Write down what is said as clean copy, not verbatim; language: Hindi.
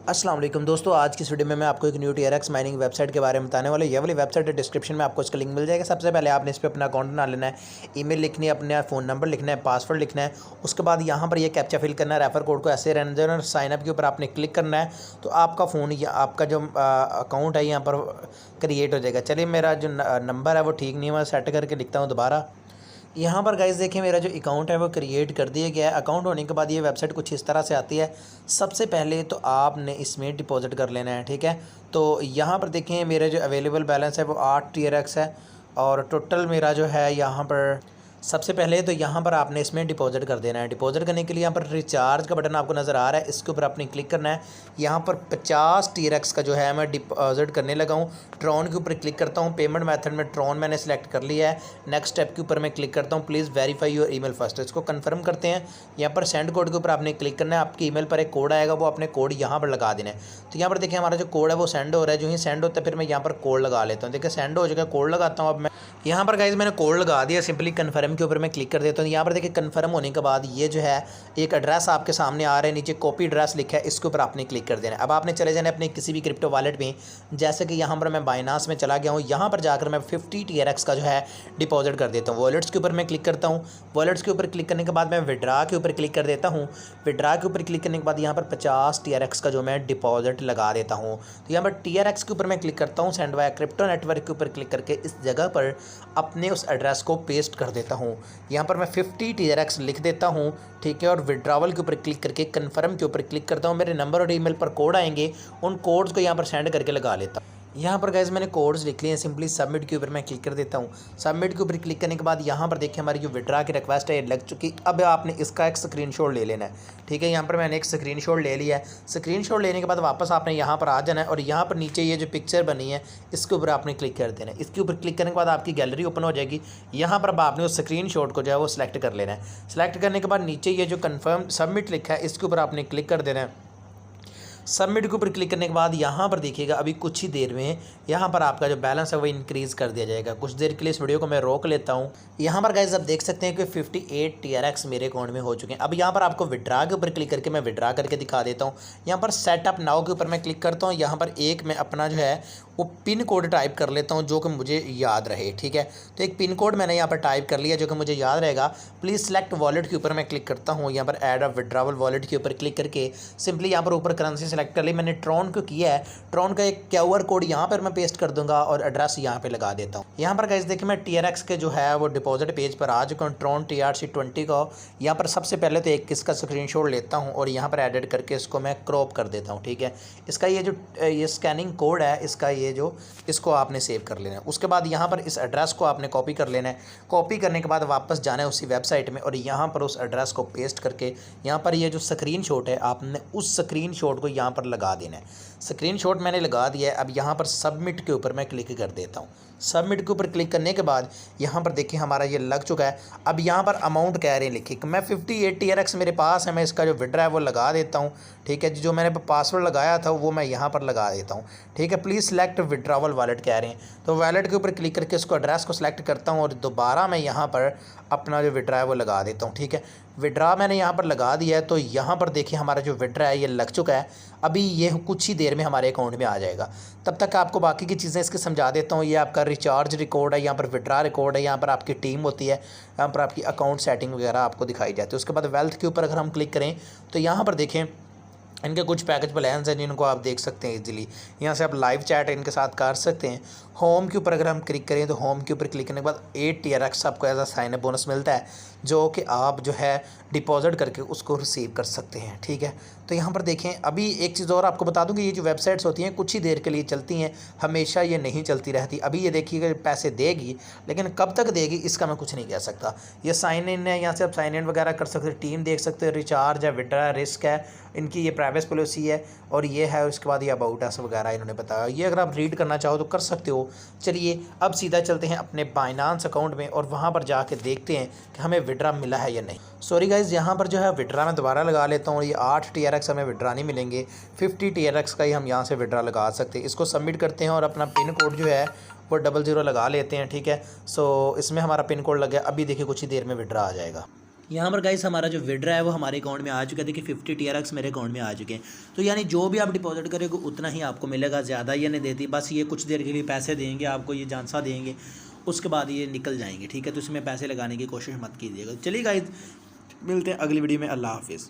अस्सलाम वालेकुम दोस्तों, आज की इस वीडियो में मैं आपको एक न्यू TRX माइनिंग वेबसाइट के बारे में बताने वाला हूँ। ये वाली वेबसाइट है, डिस्क्रिप्शन में आपको इसका लिंक मिल जाएगा। सबसे पहले आपने इस पर अपना अकाउंट बना लेना है, ईमेल लिखनी है, अपना फ़ोन नंबर लिखना है, पासवर्ड लिखना है। उसके बाद यहाँ पर ये कैप्चा फिल करना है, रेफर कोड को ऐसे रहने देना और साइनअप के ऊपर आपने क्लिक करना है, तो आपका फ़ोन या आपका जो अकाउंट है यहाँ पर क्रिएट हो जाएगा। चलिए, मेरा जो नंबर है वो ठीक नहीं है, मैं सेट करके लिखता हूँ दोबारा। यहाँ पर गाइस देखिए, मेरा जो अकाउंट है वो क्रिएट कर दिया गया है। अकाउंट होने के बाद ये वेबसाइट कुछ इस तरह से आती है। सबसे पहले तो आपने इसमें डिपॉजिट कर लेना है, ठीक है। तो यहाँ पर देखें, मेरा जो अवेलेबल बैलेंस है वो 8 TRX है और टोटल मेरा जो है यहाँ पर सबसे पहले तो यहाँ पर आपने इसमें डिपॉजिट कर देना है। डिपॉजिट करने के लिए यहाँ पर रिचार्ज का बटन आपको नज़र आ रहा है, इसके ऊपर आपने क्लिक करना है। यहाँ पर 50 TRX का जो है मैं डिपॉजिट करने लगा हूँ। ट्रॉन के ऊपर क्लिक करता हूँ। पेमेंट मेथड में ट्रॉन मैंने सेलेक्ट कर लिया है। नेक्स्ट स्टेप के ऊपर मैं क्लिक करता हूँ, please verify your email first. इसको कन्फर्म करते हैं। यहाँ पर सेंड कोड के ऊपर आपने क्लिक करना है। आपकी ईमेल पर एक कोड आएगा, वो आपने कोड यहाँ पर लगा देना है। तो यहाँ पर देखिए, हमारा जो कोड है वो सेंड हो रहा है। जो ही सेंड होता है फिर मैं यहाँ पर कोड लगा लेता हूँ। देखिए, सेंड हो जाएगा, कोड लगाता हूँ। अब मैं यहाँ पर गाइज मैंने कोड लगा दिया। सिंपली कन्फर्म के ऊपर मैं क्लिक कर देता हूँ। यहाँ पर देखिए, कन्फर्म होने के बाद ये जो है एक एड्रेस आपके सामने आ रहा है, नीचे कॉपी एड्रेस लिखा है, इसके ऊपर आपने क्लिक कर देना है। अब आपने चले जाना है अपने किसी भी क्रिप्टो वॉलेट में। जैसे कि यहाँ पर मैं बाइनांस में चला गया हूँ, यहाँ पर जाकर मैं 50 TRX का जो है डिपॉजिट कर देता हूँ। वॉलेट्स के ऊपर मैं क्लिक करता हूँ। वॉलेट्स के ऊपर क्लिक करने के बाद मैं विड्रा के ऊपर क्लिक कर देता हूँ। विड्रा के ऊपर क्लिक करने के बाद यहाँ पर 50 TRX का जो मैं डिपॉजिट लगा देता हूँ। तो यहाँ पर TRX के ऊपर मैं क्लिक करता हूँ। सेंड वाया क्रिप्टो नेटवर्क के ऊपर क्लिक करके इस जगह पर अपने उस एड्रेस को पेस्ट कर देता हूँ। यहाँ पर मैं 50 TRX लिख देता हूँ, ठीक है। और विड्रावल के ऊपर क्लिक करके कन्फर्म के ऊपर क्लिक करता हूँ। मेरे नंबर और ईमेल पर कोड आएंगे, उन कोड्स को यहाँ पर सेंड करके लगा लेता हूँ। यहाँ पर गाइज मैंने कोड्स लिख लिए हैं। सिंपली सबमिट के ऊपर मैं क्लिक कर देता हूँ। सबमिट के ऊपर क्लिक करने के बाद यहाँ पर देखिए, हमारी जो विड्रा की रिक्वेस्ट है ये लग चुकी। अब आपने इसका एक स्क्रीनशॉट ले लेना है, ठीक है। यहाँ पर मैंने एक स्क्रीनशॉट ले लिया है। स्क्रीनशॉट लेने के बाद वापस आपने यहाँ पर आ जाना है और यहाँ पर नीचे ये जो पिक्चर बनी है इसके ऊपर आपने क्लिक कर देना है। इसके ऊपर क्लिक करने के बाद आपकी गैलरी ओपन हो जाएगी। यहाँ पर अब आपने उस स्क्रीनशॉट को जो है वो सिलेक्ट कर लेना है। सिलेक्ट करने के बाद नीचे ये जो कन्फर्म सबमिट लिखा है इसके ऊपर आपने क्लिक कर देना है। सबमिट के ऊपर क्लिक करने के बाद यहाँ पर देखिएगा, अभी कुछ ही देर में यहाँ पर आपका जो बैलेंस है वो इंक्रीज़ कर दिया जाएगा। कुछ देर के लिए इस वीडियो को मैं रोक लेता हूँ। यहाँ पर गाइस आप देख सकते हैं कि 58 TRX मेरे अकाउंट में हो चुके हैं। अब यहाँ पर आपको विड्रा के ऊपर क्लिक करके मैं विड्रा करके दिखा देता हूँ। यहाँ पर सेटअप नाउ के ऊपर मैं क्लिक करता हूँ। यहाँ पर एक मैं अपना जो है वो पिन कोड टाइप कर लेता हूँ जो कि मुझे याद रहे, ठीक है। तो एक पिन कोड मैंने यहाँ पर टाइप कर लिया जो कि मुझे याद रहेगा। प्लीज़ सेलेक्ट वॉलेट के ऊपर मैं क्लिक करता हूँ। यहाँ पर ऐड अ विड्रावल वॉलेट के ऊपर क्लिक करके सिंपली यहाँ पर ऊपर करेंसी सेलेक्ट कर ली। मैंने ट्रॉन को किया है। ट्रॉन का एक QR कोड यहाँ पर मैं पेस्ट कर दूंगा और एड्रेस यहाँ पे लगा देता हूँ। यहाँ पर गाइस देखिए, मैं TRX के जो है वो डिपॉजिट पेज पर आ चुका हूँ। ट्रॉन TRC20 का यहाँ पर सबसे पहले तो एक इसका स्क्रीनशॉट लेता हूँ और यहाँ पर एडिट करके इसको मैं क्रॉप कर देता हूँ, ठीक है। इसका ये जो ये स्कैनिंग कोड है इसका ये जो इसको आपने सेव कर लेना है। उसके बाद यहाँ पर इस एड्रेस को आपने कॉपी कर लेना है। कॉपी करने के बाद वापस जाना है उसी वेबसाइट में और यहाँ पर उस एड्रेस को पेस्ट करके यहाँ पर ये जो स्क्रीनशॉट है आपने उस स्क्रीनशॉट को यहाँ पर लगा देना है। स्क्रीनशॉट मैंने लगा दिया है। अब यहाँ पर सबमिट के ऊपर मैं क्लिक कर देता हूँ। सबमिट के ऊपर क्लिक करने के बाद यहाँ पर देखिए हमारा ये लग चुका है। अब यहाँ पर अमाउंट कह रहे हैं लिखी, मैं 58 TRX मेरे पास है, मैं इसका जो विड्रा है वो लगा देता हूँ, ठीक है। जो मैंने पासवर्ड लगाया था वो मैं यहाँ पर लगा देता हूँ, ठीक है। प्लीज़ सेलेक्ट विड्रावल वॉलेट कह रहे हैं, तो वॉलेट के ऊपर क्लिक करके उसको एड्रेस को सिलेक्ट करता हूँ और दोबारा मैं यहाँ पर अपना जो विड्रा है वो लगा देता हूँ, ठीक है। विड्रा मैंने यहाँ पर लगा दिया है। तो यहाँ पर देखिए हमारा जो विड्रा है ये लग चुका है। अभी ये कुछ ही देर में हमारे अकाउंट में आ जाएगा। तब तक आपको बाकी की चीज़ें इसके समझा देता हूँ। ये आपका रिचार्ज रिकॉर्ड है, यहाँ पर विड्रा रिकॉर्ड है, यहाँ पर आपकी टीम होती है, यहाँ पर आपकी अकाउंट सेटिंग वगैरह आपको दिखाई जाती है। उसके बाद वेल्थ के ऊपर अगर हम क्लिक करें तो यहाँ पर देखें इनके कुछ पैकेज प्लान्स हैं जिनको आप देख सकते हैं इजीली। यहाँ से आप लाइव चैट इनके साथ कर सकते हैं। होम के ऊपर अगर हम क्लिक करें तो होम के ऊपर क्लिक करने के बाद 8 TRX आपको as a sign up bonus मिलता है जो कि आप जो है डिपॉजिट करके उसको रिसीव कर सकते हैं, ठीक है। तो यहाँ पर देखें, अभी एक चीज़ और आपको बता दूँ कि ये जो वेबसाइट्स होती हैं कुछ ही देर के लिए चलती हैं, हमेशा ये नहीं चलती रहती। अभी ये देखिएगा पैसे देगी, लेकिन कब तक देगी इसका मैं कुछ नहीं कह सकता। ये साइन इन है, यहाँ से आप साइन इन वगैरह कर सकते हैं, टीम देख सकते हैं, रिचार्ज है, विड्रा रिस्क है, इनकी ये प्राइवेसी पॉलिसी है और ये है। उसके बाद ये अबाउट अस वगैरह इन्होंने बताया। ये अगर आप रीड करना चाहो तो कर सकते हो। चलिए अब सीधा चलते हैं अपने बाइनांस अकाउंट में और वहाँ पर जाके देखते हैं कि हमें विड्रा मिला है या नहीं। सॉरी गाइज, यहाँ पर जो है विड्रा मैं दोबारा लगा लेता हूँ। ये 8 TRX हमें विड्रा नहीं मिलेंगे, 50 TRX का ही हम यहाँ से विड्रा लगा सकते हैं। इसको सबमिट करते हैं और अपना पिन कोड जो है वो 00 लगा लेते हैं, ठीक है। सो इसमें हमारा पिन कोड लग गया। अभी देखिए कुछ ही देर में विड्रा आ जाएगा। यहाँ पर गाइस हमारा जो विड्रा है वो हमारे अकाउंट में आ चुका है। देखिए 50 TRX मेरे अकाउंट में आ चुके हैं। तो यानी जो भी आप डिपॉजिट करेंगे उतना ही आपको मिलेगा, ज़्यादा ये नहीं देती। बस ये कुछ देर के लिए पैसे देंगे आपको, ये जानसा देंगे, उसके बाद ये निकल जाएंगे, ठीक है। तो इसमें पैसे लगाने की कोशिश मत कीजिएगा। चलिए गाइस मिलते हैं अगली वीडियो में। अल्लाह हाफिज़।